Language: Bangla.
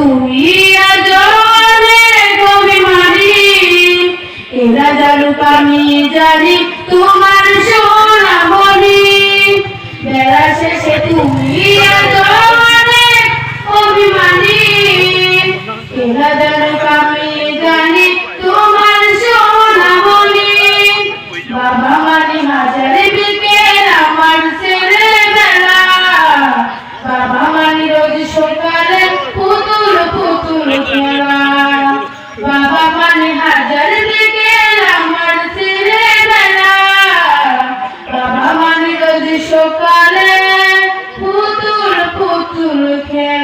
তুমি আজ অনেক অভিমানী, এরা জানুক আমি জানি তোমার সোনামণি। বেলা শেষে তুমি আজ অনেক অভিমানী, এরা জানুক আমি জানি তোমার সোনামণি। বাবা মানি হাজার বিকেল আমার ছেলেবেলা, বাবা মানি রোজ সকালে পুতুল পুতুল খেলা। বাবা মানি হাজার বিকেল আমার ছেলেবেলা, বাবা মানি রোজ সকালে পুতুল পুতুল খেলা।